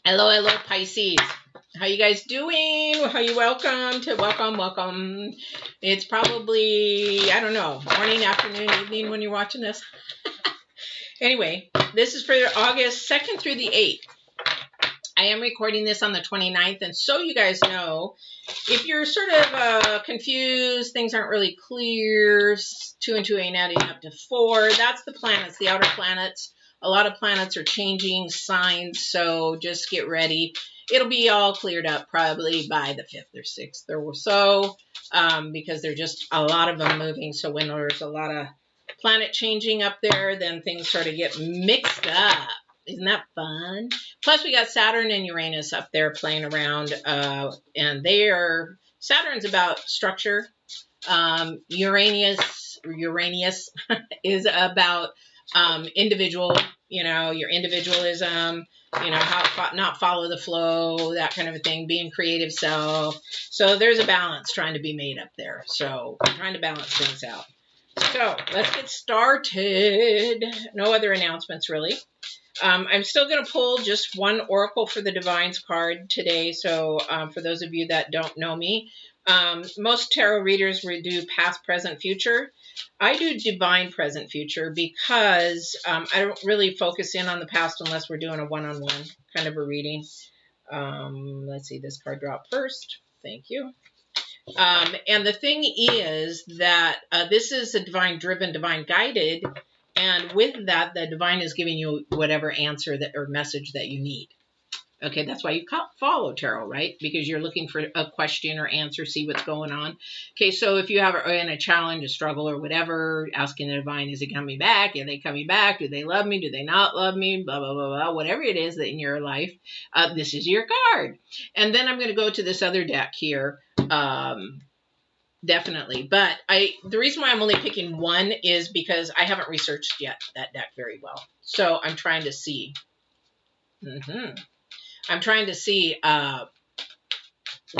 Hello, hello, Pisces. How you guys doing? How you welcome. It's probably, I don't know, morning, afternoon, evening when you're watching this. Anyway, this is for August 2nd through the 8th. I am recording this on the 29th, and so you guys know, if you're sort of confused, things aren't really clear, 2 and 2 ain't adding up to 4, that's the planets, the outer planets. A lot of planets are changing signs, so just get ready. It'll be all cleared up probably by the 5th or 6th or so, because there's just a lot of them moving. So when there's a lot of planet changing up there, then things sort of get mixed up. Isn't that fun? Plus, we got Saturn and Uranus up there playing around, and Saturn's about structure. Uranus is about individual, your individualism, how not follow the flow, that kind of a thing, being creative self. So there's a balance trying to be made up there. So I'm trying to balance things out. So let's get started. No other announcements really. I'm still going to pull just one oracle for the Divines card today. So for those of you that don't know me, most tarot readers will do past, present, future. I do divine present, future because I don't really focus in on the past unless we're doing a one-on-one kind of a reading. Let's see, this card dropped first. Thank you. And the thing is that this is a divine driven, divine guided. And with that, the divine is giving you whatever answer or message that you need. Okay, that's why you follow tarot, right? Because you're looking for a question or answer, see what's going on. Okay, so if you have in a challenge, a struggle, or whatever, asking the divine, is it coming back? Are they coming back? Do they love me? Do they not love me? Blah, blah, blah, blah. Whatever it is that in your life, this is your card. And then I'm going to go to this other deck here. Definitely. But the reason why I'm only picking one is because I haven't researched yet that deck very well. So I'm trying to see. I'm trying to see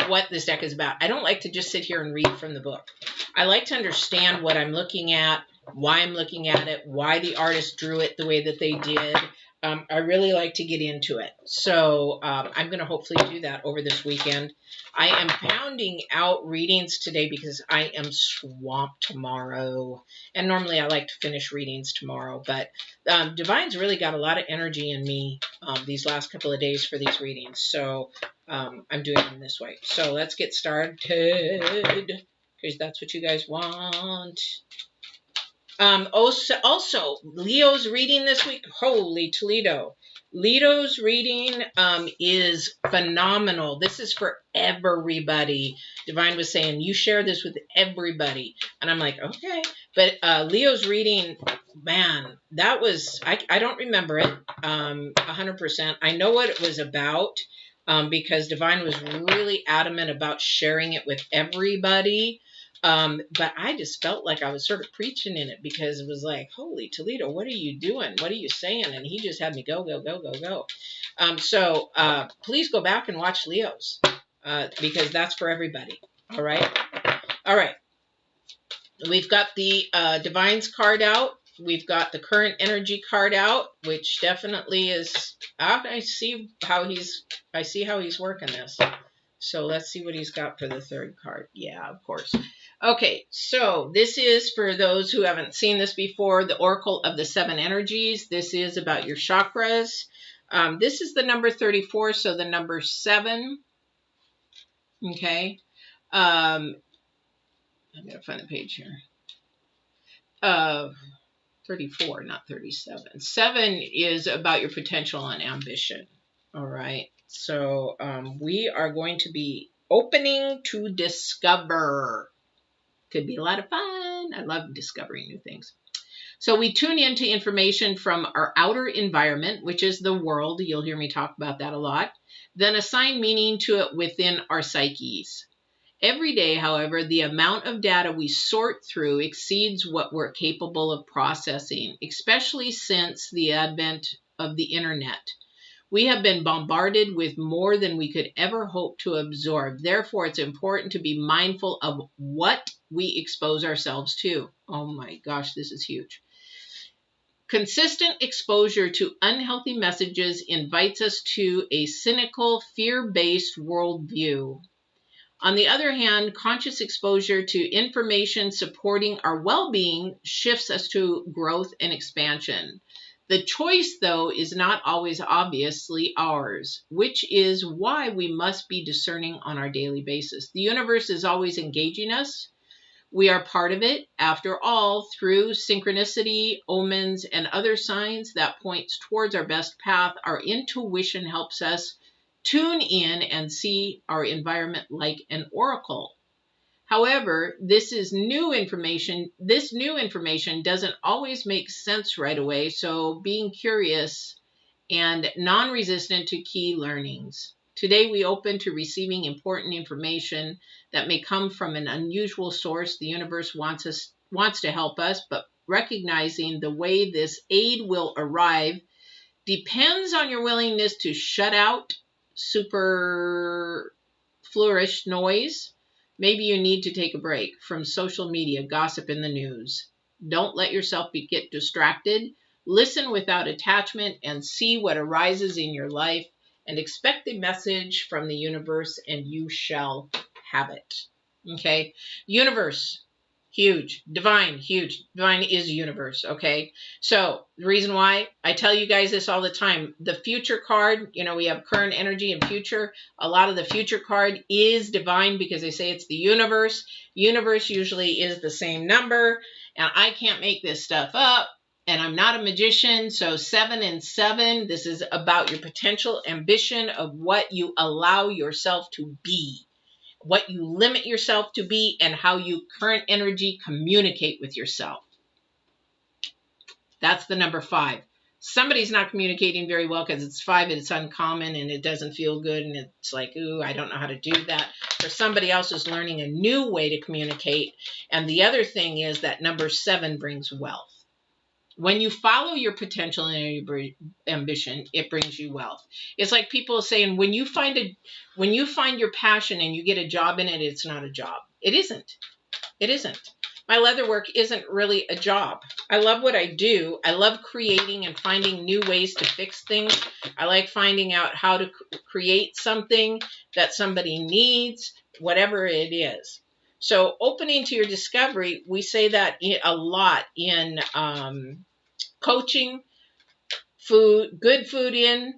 what this deck is about. I don't like to just sit here and read from the book. I like to understand what I'm looking at, why I'm looking at it, why the artist drew it the way that they did. I really like to get into it. So I'm going to hopefully do that over this weekend. I am pounding out readings today because I am swamped tomorrow. And normally I like to finish readings tomorrow. But Divine's really got a lot of energy in me these last couple of days for these readings. So I'm doing them this way. So let's get started because that's what you guys want. Also, Leo's reading this week. Holy Toledo. Leo's reading is phenomenal. This is for everybody. Divine was saying, you share this with everybody. And I'm like, okay. But Leo's reading, man, that was, I don't remember it 100%. I know what it was about because Divine was really adamant about sharing it with everybody. But I just felt like I was sort of preaching in it because it was like, holy Toledo, what are you doing? What are you saying? And he just had me go. So please go back and watch Leo's because that's for everybody. All right. All right. We've got the Divines card out. We've got the current energy card out, which definitely is, I see how he's working this. So let's see what he's got for the third card. Yeah, of course. Okay, so this is for those who haven't seen this before, the Oracle of the Seven Energies. This is about your chakras. This is the number 34, so the number 7. Okay. I'm going to find the page here. 34, not 37. 7 is about your potential and ambition. All right. So we are going to be opening to discover. Could be a lot of fun. I love discovering new things. So we tune into information from our outer environment, which is the world. You'll hear me talk about that a lot. Then assign meaning to it within our psyches. Every day, however, the amount of data we sort through exceeds what we're capable of processing, especially since the advent of the internet. We have been bombarded with more than we could ever hope to absorb. Therefore, it's important to be mindful of what we expose ourselves to. Oh my gosh, this is huge. Consistent exposure to unhealthy messages invites us to a cynical, fear-based worldview. On the other hand, conscious exposure to information supporting our well-being shifts us to growth and expansion. The choice, though, is not always obviously ours, which is why we must be discerning on our daily basis. The universe is always engaging us. We are part of it, after all, through synchronicity, omens, and other signs that points towards our best path. Our intuition helps us tune in and see our environment like an oracle. However, this new information doesn't always make sense right away, so being curious and non-resistant to key learnings. Today, we open to receiving important information that may come from an unusual source. The universe wants to help us, but recognizing the way this aid will arrive depends on your willingness to shut out super flourish noise. Maybe you need to take a break from social media, gossip, and the news. Don't let yourself get distracted. Listen without attachment and see what arises in your life, and expect a message from the universe, and you shall have it. Okay? Universe, huge. Divine, huge. Divine is universe, okay? So the reason why I tell you guys this all the time, the future card, we have current energy and future. A lot of the future card is divine because they say it's the universe. Universe usually is the same number, and I can't make this stuff up. And I'm not a magician, so 7 and 7, this is about your potential ambition of what you allow yourself to be, what you limit yourself to be, and how you current energy communicate with yourself. That's the number 5. Somebody's not communicating very well because it's 5 and it's uncommon and it doesn't feel good and it's like, ooh, I don't know how to do that. For somebody else is learning a new way to communicate. And the other thing is that number 7 brings wealth. When you follow your potential and your ambition, it brings you wealth. It's like people saying, when you find your passion and you get a job in it, it's not a job. It isn't. It isn't. My leather work isn't really a job. I love what I do. I love creating and finding new ways to fix things. I like finding out how to create something that somebody needs, whatever it is. So opening to your discovery, we say that a lot in coaching. Good food in,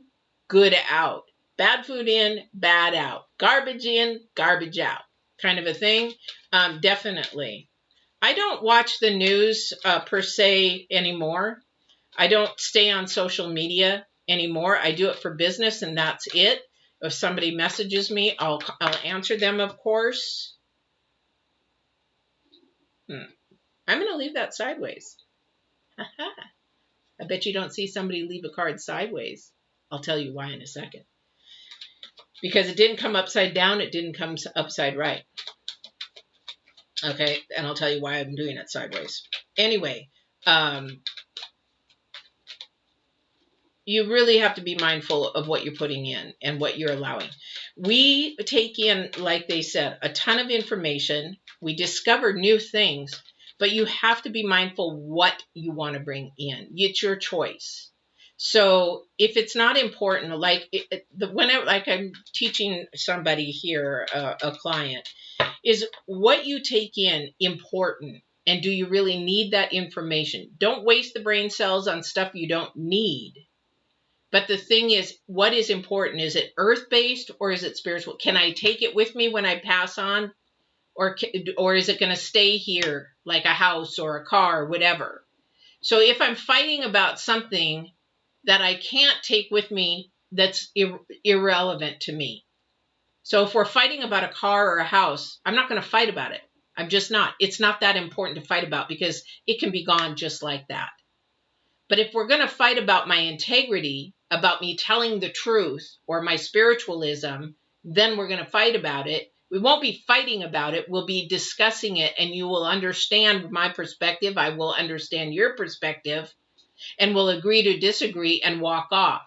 good out. Bad food in, bad out. Garbage in, garbage out. Kind of a thing. Definitely. I don't watch the news per se anymore. I don't stay on social media anymore. I do it for business and that's it. If somebody messages me, I'll answer them, of course. I'm going to leave that sideways. I bet you don't see somebody leave a card sideways. I'll tell you why in a second. Because it didn't come upside down. It didn't come upside right. Okay, and I'll tell you why I'm doing it sideways. Anyway, you really have to be mindful of what you're putting in and what you're allowing. We take in, like they said, a ton of information. We discover new things, but you have to be mindful what you want to bring in. It's your choice. So if it's not important, like I'm teaching somebody here, a client, is what you take in important? And do you really need that information? Don't waste the brain cells on stuff you don't need. But the thing is, what is important? Is it earth-based or is it spiritual? Can I take it with me when I pass on? Or is it going to stay here like a house or a car or whatever? So if I'm fighting about something that I can't take with me, that's irrelevant to me. So if we're fighting about a car or a house, I'm not going to fight about it. I'm just not. It's not that important to fight about because it can be gone just like that. But if we're going to fight about my integrity, about me telling the truth or my spiritualism, then we're going to fight about it. We won't be fighting about it. We'll be discussing it, and you will understand my perspective. I will understand your perspective, and we'll agree to disagree and walk off.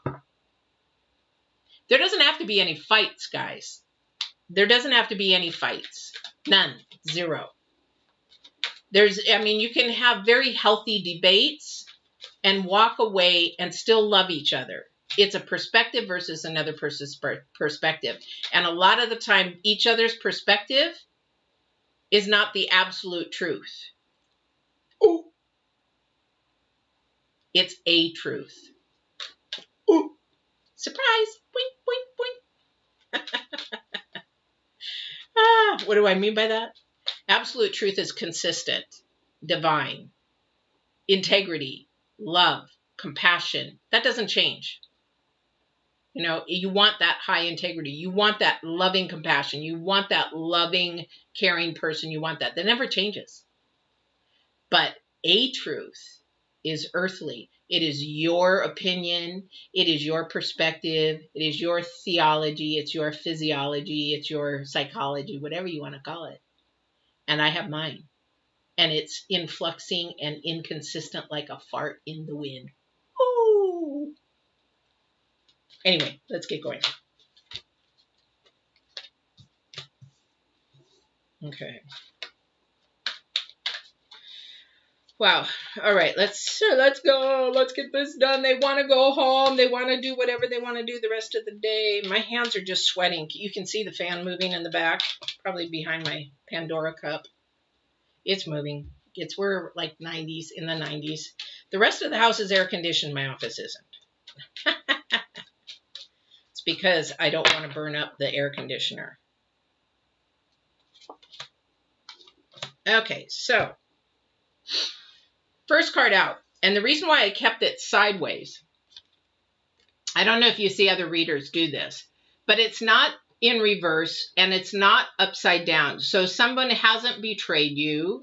There doesn't have to be any fights, guys. There doesn't have to be any fights. None. Zero. You can have very healthy debates, and walk away and still love each other. It's a perspective versus another person's perspective. And a lot of the time, each other's perspective is not the absolute truth. Ooh. It's a truth. Ooh. Surprise. Boink, boink, boink. What do I mean by that? Absolute truth is consistent, divine, integrity, love, compassion. That doesn't change. You know, you want that high integrity. You want that loving compassion. You want that loving, caring person. You want that. That never changes. But a truth is earthly. It is your opinion. It is your perspective. It is your theology. It's your physiology. It's your psychology, whatever you want to call it. And I have mine. And it's influxing and inconsistent like a fart in the wind. Ooh. Anyway, let's get going. Okay. Wow. All right. Let's go. Let's get this done. They want to go home. They want to do whatever they want to do the rest of the day. My hands are just sweating. You can see the fan moving in the back, probably behind my Pandora cup. It's moving. We're like 90s, in the 90s. The rest of the house is air conditioned. My office isn't. It's because I don't want to burn up the air conditioner. Okay, so first card out. And the reason why I kept it sideways, I don't know if you see other readers do this, but it's not in reverse and it's not upside down. So someone hasn't betrayed you,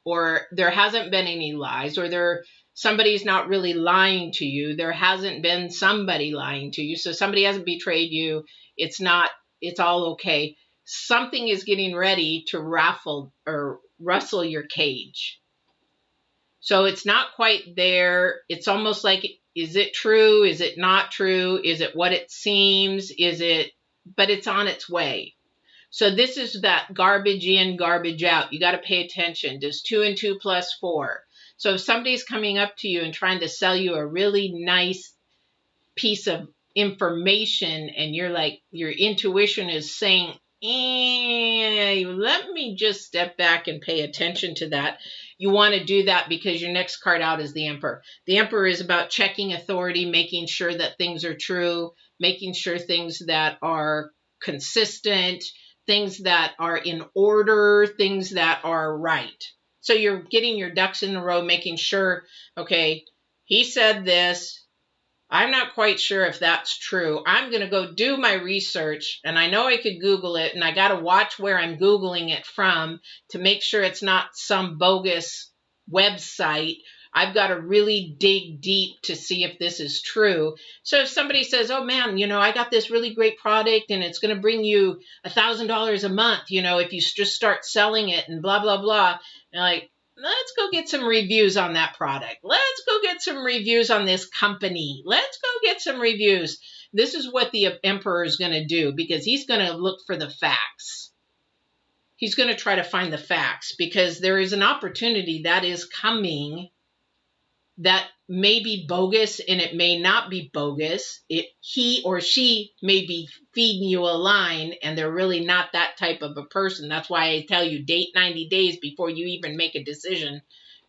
or there hasn't been any lies, or somebody's not really lying to you. There hasn't been somebody lying to you. So somebody hasn't betrayed you. It's all okay. Something is getting ready to rustle your cage. So it's not quite there. It's almost like, is it true? Is it not true? Is it what it seems? But it's on its way. So this is that garbage in, garbage out. You got to pay attention. Does 2 and 2 plus 4? So if somebody's coming up to you and trying to sell you a really nice piece of information and you're like, your intuition is saying, let me just step back and pay attention to that. You want to do that because your next card out is the Emperor. The Emperor is about checking authority, making sure that things are true, making sure things that are consistent, things that are in order, things that are right. So you're getting your ducks in a row, making sure, okay, he said this. I'm not quite sure if that's true. I'm going to go do my research, and I know I could Google it, and I got to watch where I'm Googling it from to make sure it's not some bogus website. I've got to really dig deep to see if this is true. So if somebody says, oh man, I got this really great product and it's going to bring you $1,000 a month, if you just start selling it and blah, blah, blah. And like, let's go get some reviews on that product. Let's go get some reviews on this company. Let's go get some reviews. This is what the Emperor is going to do because he's going to look for the facts. He's going to try to find the facts because there is an opportunity that is coming that may be bogus and it may not be bogus. He or she may be feeding you a line and they're really not that type of a person. That's why I tell you date 90 days before you even make a decision.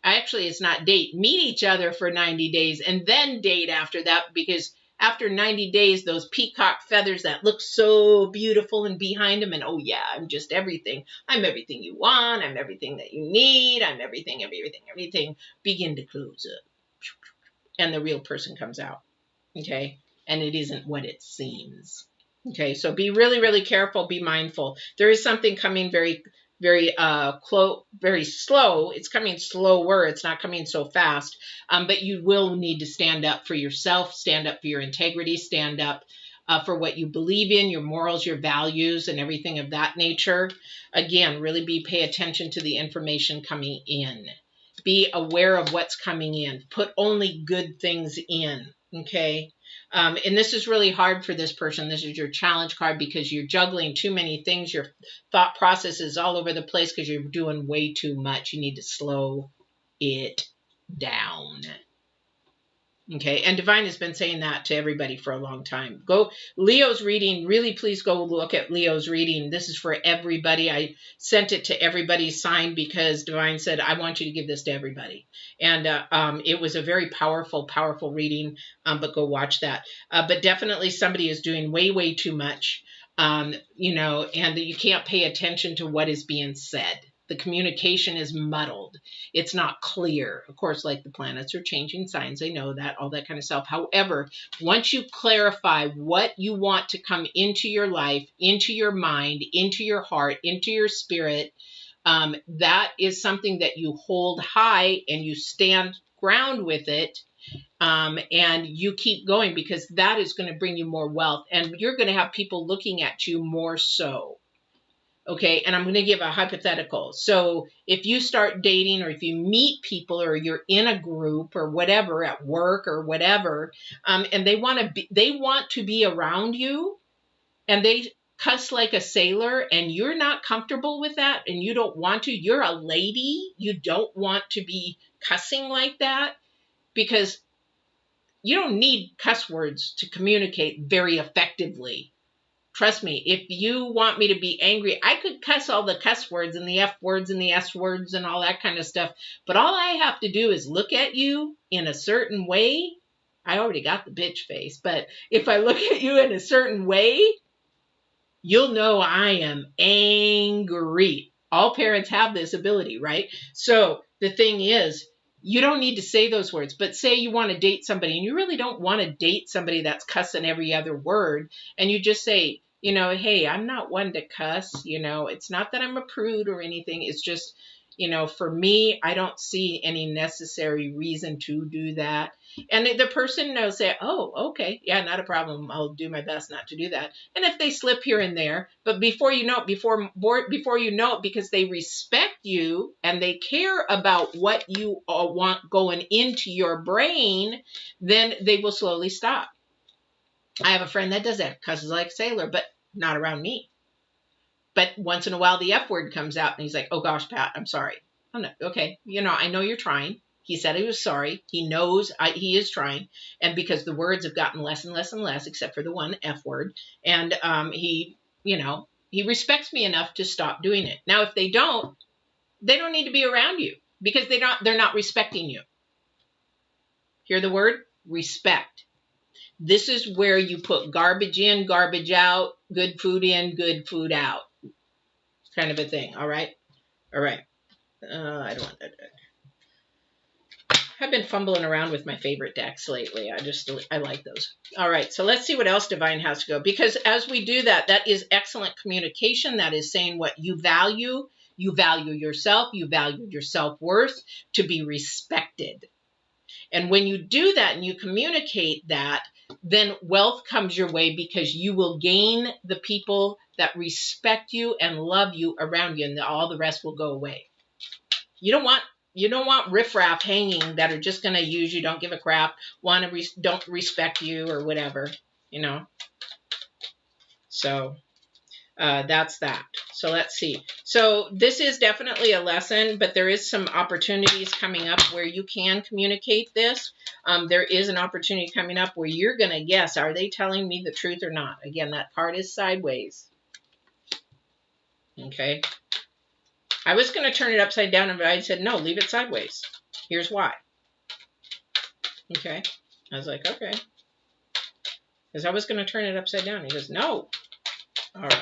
Actually, it's not date. Meet each other for 90 days and then date after that, because after 90 days, those peacock feathers that look so beautiful and behind them, and oh yeah, I'm just everything. I'm everything you want. I'm everything that you need. I'm everything, everything. Begin to close up. And the real person comes out, okay? And it isn't what it seems, okay? So be really, really careful. Be mindful. There is something coming very, very very slow. It's coming slower. It's not coming so fast. But you will need to stand up for yourself, stand up for your integrity, stand up for what you believe in, your morals, your values, and everything of that nature. Again, really pay attention to the information coming in. Be aware of what's coming in. Put only good things in, okay? And this is really hard for this person. This is your challenge card because you're juggling too many things. Your thought process is all over the place because you're doing way too much. You need to slow it down. Okay, and Divine has been saying that to everybody for a long time. Go, Leo's reading, really please go look at Leo's reading. This is for everybody. I sent it to everybody signed because Divine said, I want you to give this to everybody. And it was a very powerful, powerful reading, but go watch that. But definitely somebody is doing way, way too much, you know, and you can't pay attention to what is being said. The communication is muddled. It's not clear. Of course, like the planets are changing signs. I know that, all that kind of stuff. However, once you clarify what you want to come into your life, into your mind, into your heart, into your spirit, that is something that you hold high and you stand ground with it. And you keep going, because that is going to bring you more wealth. And you're going to have people looking at you more so. Okay, and I'm going to give a hypothetical. So if you start dating, or if you meet people, or you're in a group or whatever at work or whatever, and they want to be around you, and they cuss like a sailor, and you're not comfortable with that, and you don't want to, you're a lady, you don't want to be cussing like that, because you don't need cuss words to communicate very effectively. Trust me, if you want me to be angry, I could cuss all the cuss words and the F words and the S words and all that kind of stuff. But all I have to do is look at you in a certain way. I already got the bitch face, but if I look at you in a certain way, you'll know I am angry. All parents have this ability, right? So the thing is, you don't need to say those words, but say you want to date somebody and you really don't want to date somebody that's cussing every other word. And you just say, you know, hey, I'm not one to cuss. You know, it's not that I'm a prude or anything. It's just, you know, for me, I don't see any necessary reason to do that. And the person knows that, oh, okay, yeah, not a problem. I'll do my best not to do that. And if they slip here and there, but before you know it, before you know it, because they respect you and they care about what you want going into your brain, then they will slowly stop. I have a friend that does that, cusses like a sailor, but not around me. But once in a while, the F word comes out and he's like, oh gosh, Pat, I'm sorry. I'm not, okay, you know, I know you're trying. He said he was sorry. He knows he is trying. And because the words have gotten less and less and less, except for the one F word. And he, you know, he respects me enough to stop doing it. Now, if they don't need to be around you, because they're not respecting you. Hear the word? Respect. This is where you put garbage in, garbage out, good food in, good food out. Kind of a thing. All right. All right. I don't want that. I've been fumbling around with my favorite decks lately. I like those. All right, so let's see what else Divine has to go. Because as we do that, that is excellent communication. That is saying what you value. You value yourself. You value your self-worth, to be respected. And when you do that and you communicate that, then wealth comes your way, because you will gain the people that respect you and love you around you, and all the rest will go away. You don't want riffraff hanging that are just going to use you, don't give a crap, don't respect you or whatever, you know. So that's that. So let's see. So this is definitely a lesson, but there is some opportunities coming up where you can communicate this. There is an opportunity coming up where you're going to guess, are they telling me the truth or not? Again, that card is sideways. Okay. I was going to turn it upside down, and I said, no, leave it sideways. Here's why. Okay. I was like, okay. Because I was going to turn it upside down. He goes, no. All right.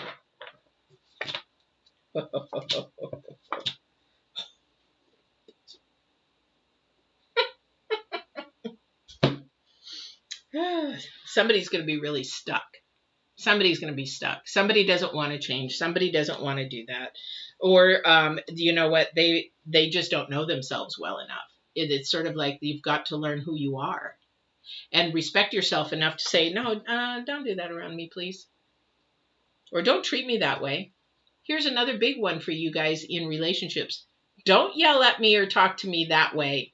Somebody's going to be really stuck. Somebody's going to be stuck. Somebody doesn't want to change. Somebody doesn't want to do that. Or, you know what, they just don't know themselves well enough. It's sort of like you've got to learn who you are. And respect yourself enough to say, no, don't do that around me, please. Or don't treat me that way. Here's another big one for you guys in relationships. Don't yell at me or talk to me that way.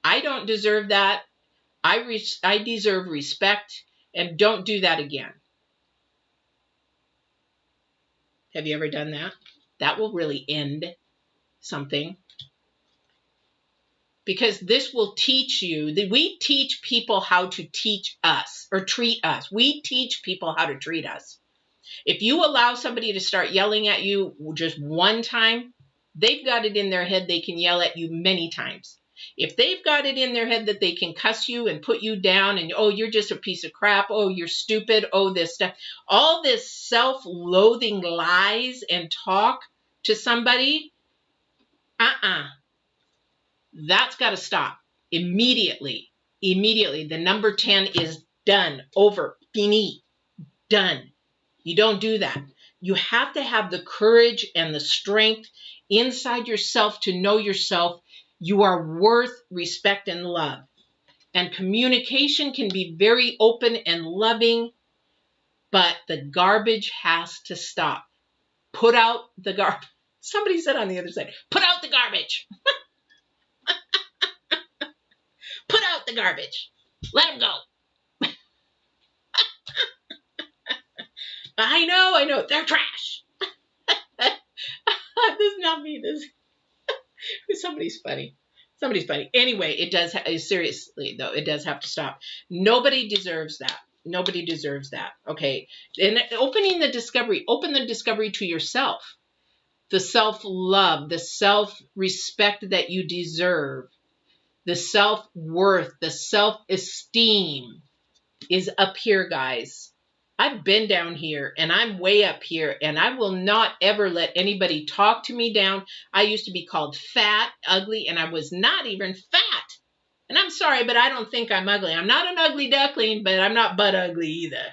I don't deserve that. I deserve respect, and don't do that again. Have you ever done that? That will really end something. because this will teach you that we teach people how to teach us or treat us. We teach people how to treat us. If you allow somebody to start yelling at you just one time, they've got it in their head they can yell at you many times. If they've got it in their head that they can cuss you and put you down and, oh, you're just a piece of crap, oh, you're stupid, oh, this stuff, all this self-loathing lies and talk to somebody, that's got to stop immediately. Immediately. The number 10 is done, over, fini, done. You don't do that. You have to have the courage and the strength inside yourself to know yourself. You are worth respect and love. And communication can be very open and loving, but the garbage has to stop. Put out the garbage. Somebody said on the other side, put out the garbage. Put out the garbage. Let them go. I know. They're trash. This is not me. Somebody's funny. Anyway, it does, seriously though, it does have to stop. Nobody deserves that. Nobody deserves that. Okay. And open the discovery to yourself. The self-love, the self-respect that you deserve, the self-worth, the self-esteem is up here, guys. I've been down here and I'm way up here, and I will not ever let anybody talk to me down. I used to be called fat, ugly, and I was not even fat. And I'm sorry, but I don't think I'm ugly. I'm not an ugly duckling, but I'm not butt ugly either,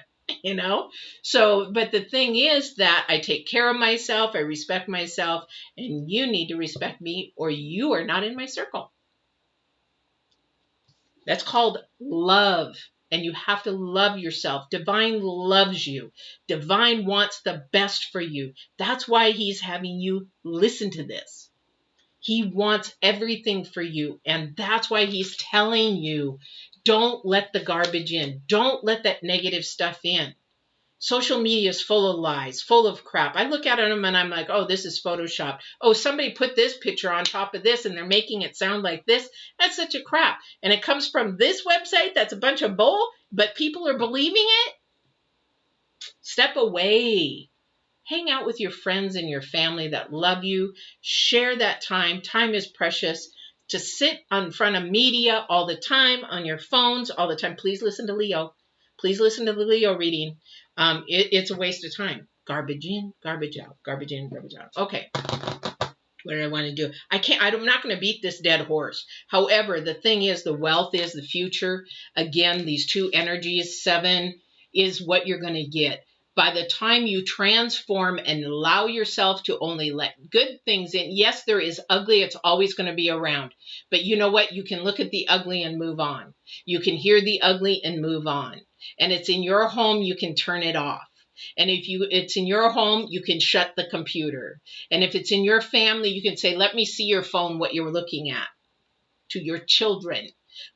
you know? So, but the thing is that I take care of myself, I respect myself, and you need to respect me or you are not in my circle. That's called love. And you have to love yourself. Divine loves you. Divine wants the best for you. That's why he's having you listen to this. He wants everything for you. And that's why he's telling you, don't let the garbage in. Don't let that negative stuff in. Social media is full of lies, full of crap. I look at them and I'm like, oh, this is Photoshopped. Oh, somebody put this picture on top of this and they're making it sound like this. That's such a crap. And it comes from this website that's a bunch of bull, but people are believing it. Step away. Hang out with your friends and your family that love you. Share that time. Time is precious. To sit in front of media all the time, on your phones all the time. Please listen to Leo. Please listen to the Leo reading. It's a waste of time. Garbage in, garbage out. Garbage in, garbage out. Okay. What do I want to do? I'm not going to beat this dead horse. However, the thing is, the wealth is the future. Again, these two energies, 7 is what you're going to get. By the time you transform and allow yourself to only let good things in, yes, there is ugly. It's always going to be around. But you know what? You can look at the ugly and move on. You can hear the ugly and move on. And it's in your home, you can turn it off. And if it's in your home, you can shut the computer. And if it's in your family, you can say, let me see your phone, what you're looking at, to your children.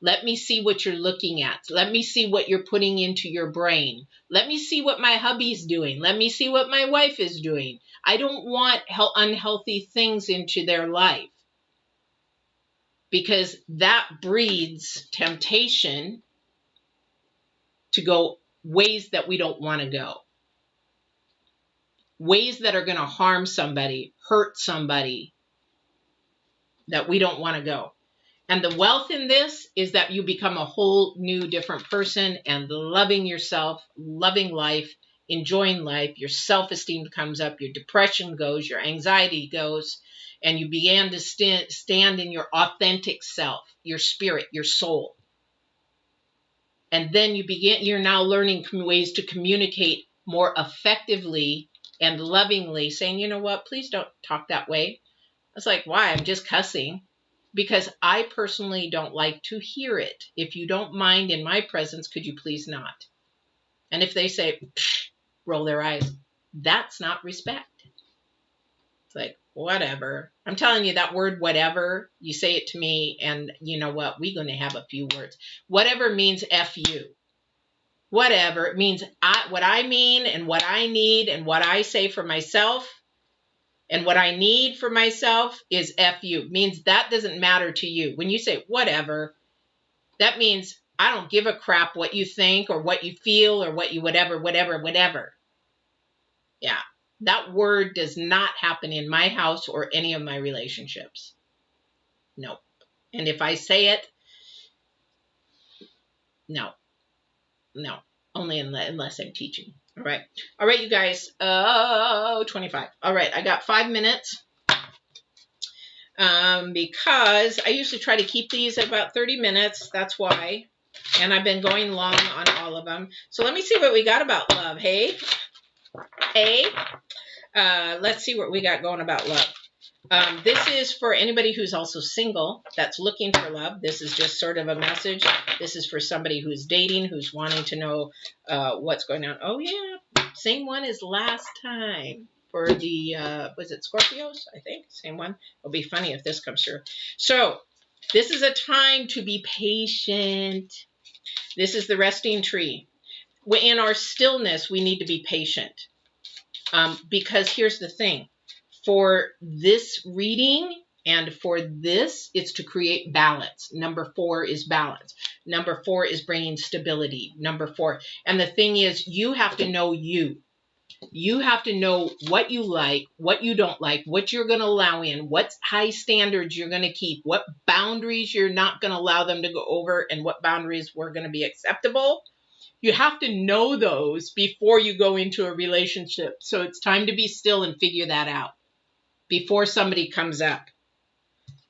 Let me see what you're looking at. Let me see what you're putting into your brain. Let me see what my hubby's doing. Let me see what my wife is doing. I don't want unhealthy things into their life, because that breeds temptation to go ways that we don't want to go. Ways that are going to harm somebody, hurt somebody, that we don't want to go. And the wealth in this is that you become a whole new different person and loving yourself, loving life, enjoying life. Your self-esteem comes up, your depression goes, your anxiety goes, and you began to stand in your authentic self, your spirit, your soul. And then you're now learning ways to communicate more effectively and lovingly, saying, you know what, please don't talk that way. It's like, why? I'm just cussing. Because I personally don't like to hear it. If you don't mind in my presence, could you please not? And if they say, roll their eyes, that's not respect. It's like, whatever. I'm telling you, that word whatever, you say it to me, and you know what? We're going to have a few words. Whatever means F you. Whatever. It means what I mean and what I need and what I say for myself. And what I need for myself is F you. Means that doesn't matter to you. When you say whatever, that means I don't give a crap what you think or what you feel or what you whatever. Yeah. That word does not happen in my house or any of my relationships. No. And if I say it, no. Only unless I'm teaching. All right. All right, you guys. 25. All right. I got 5 minutes. Because I usually try to keep these at about 30 minutes. That's why. And I've been going long on all of them. So let me see what we got about love. Hey? Let's see what we got going about love. This is for anybody who's also single that's looking for love. This is just sort of a message. This is for somebody who's dating, who's wanting to know what's going on. Oh, yeah. Same one as last time for the, was it Scorpios? I think. Same one. It'll be funny if this comes through. So this is a time to be patient. This is the resting tree. In our stillness, we need to be patient. Because here's the thing. For this reading and for this, it's to create balance. Number 4 is balance. Number 4 is bringing stability. Number 4. And the thing is, you have to know you. You have to know what you like, what you don't like, what you're going to allow in, what high standards you're going to keep, what boundaries you're not going to allow them to go over, and what boundaries were going to be acceptable. You have to know those before you go into a relationship. So it's time to be still and figure that out before somebody comes up.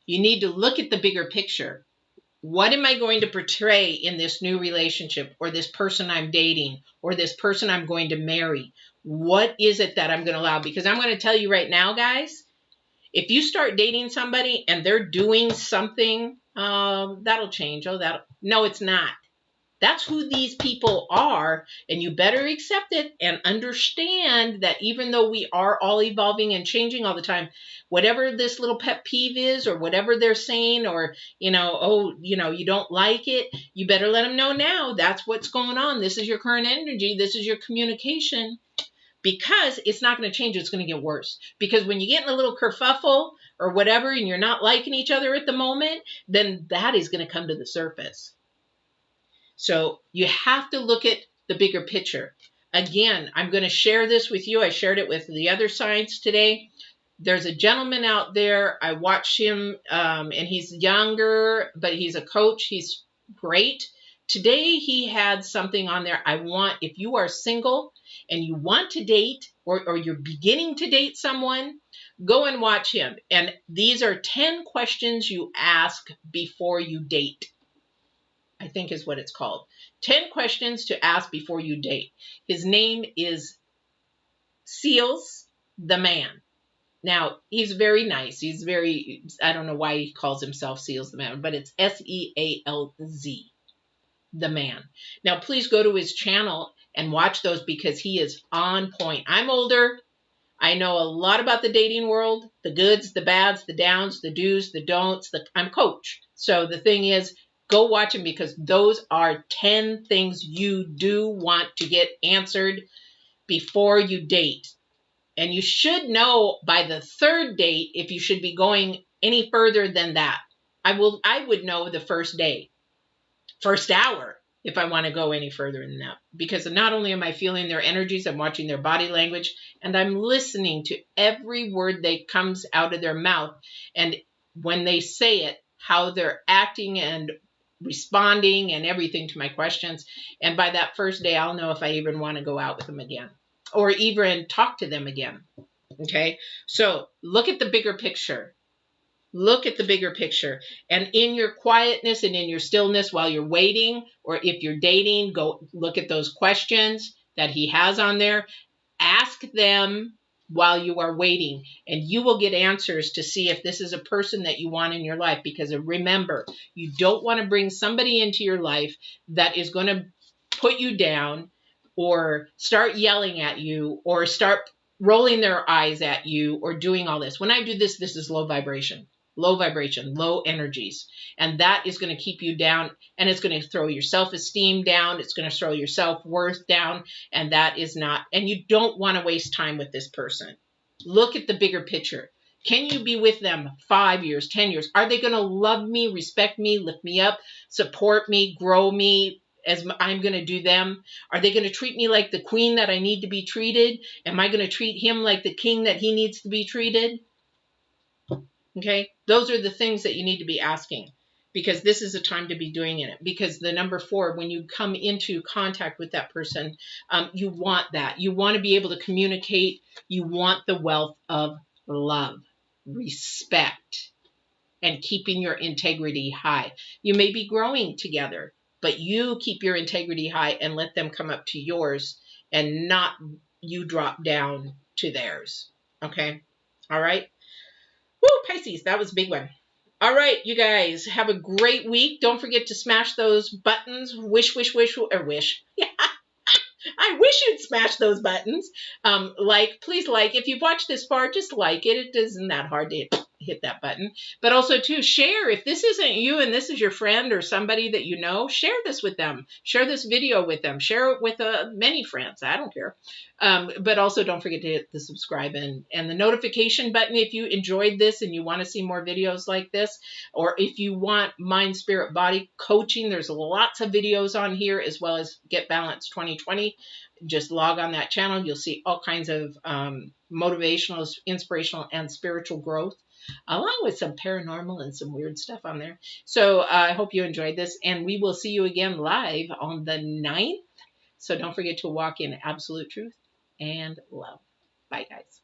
You need to look at the bigger picture. What am I going to portray in this new relationship, or this person I'm dating, or this person I'm going to marry? What is it that I'm going to allow? Because I'm going to tell you right now, guys, if you start dating somebody and they're doing something, that'll change. No, it's not. That's who these people are, and you better accept it and understand that even though we are all evolving and changing all the time, whatever this little pet peeve is, or whatever they're saying, or, you don't like it, you better let them know now. That's what's going on. This is your current energy. This is your communication, because it's not going to change. It's going to get worse. Because when you get in a little kerfuffle or whatever, and you're not liking each other at the moment, then that is going to come to the surface. So you have to look at the bigger picture. Again, I'm going to share this with you. I shared it with the other signs today. There's a gentleman out there. I watch him, and he's younger, but he's a coach. He's great. Today, he had something on there. If you are single and you want to date, or you're beginning to date someone, go and watch him. And these are 10 questions you ask before you date, I think is what it's called. 10 questions to ask before you date. His name is Seals the Man. Now, he's very nice. I don't know why he calls himself Seals the Man, but it's S-E-A-L-Z, the Man. Now, please go to his channel and watch those, because he is on point. I'm older. I know a lot about the dating world, the goods, the bads, the downs, the do's, the don'ts. I'm a coach. So the thing is, go watch him, because those are 10 things you do want to get answered before you date. And you should know by the 3rd date if you should be going any further than that. I would know the first day, first hour, if I want to go any further than that. Because not only am I feeling their energies, I'm watching their body language, and I'm listening to every word that comes out of their mouth. And when they say it, how they're acting and responding and everything to my questions. And by that first day, I'll know if I even want to go out with them again, or even talk to them again. Okay. So look at the bigger picture. Look at the bigger picture. And in your quietness and in your stillness while you're waiting, or if you're dating, go look at those questions that he has on there. Ask them while you are waiting, and you will get answers to see if this is a person that you want in your life. Because remember, you don't want to bring somebody into your life that is going to put you down, or start yelling at you, or start rolling their eyes at you, or doing all this. When I do this, this is low vibration, low energies. And that is going to keep you down, and it's going to throw your self-esteem down. It's going to throw your self-worth down. And that is not, and you don't want to waste time with this person. Look at the bigger picture. Can you be with them 5 years, 10 years? Are they going to love me, respect me, lift me up, support me, grow me as I'm going to do them? Are they going to treat me like the queen that I need to be treated? Am I going to treat him like the king that he needs to be treated? Okay, those are the things that you need to be asking, because this is a time to be doing it. Because the number 4, when you come into contact with that person, you want that. You want to be able to communicate. You want the wealth of love, respect, and keeping your integrity high. You may be growing together, but you keep your integrity high and let them come up to yours and not you drop down to theirs. Okay, all right. Woo, Pisces, that was a big one. All right, you guys, have a great week. Don't forget to smash those buttons. Wish, wish, wish, or wish. I wish you'd smash those buttons. Please like. If you've watched this far, just like it. It isn't that hard to hit that button. But also, too, share. If this isn't you and this is your friend or somebody that you know, share this with them. Share this video with them. Share it with many friends. I don't care. But also, don't forget to hit the subscribe and the notification button if you enjoyed this and you want to see more videos like this. Or if you want mind, spirit, body coaching, there's lots of videos on here, as well as Get Balanced 2020. Just log on that channel. You'll see all kinds of motivational, inspirational, and spiritual growth, along with some paranormal and some weird stuff on there. So I hope you enjoyed this, and we will see you again live on the 9th. So don't forget to walk in absolute truth and love. Bye, guys.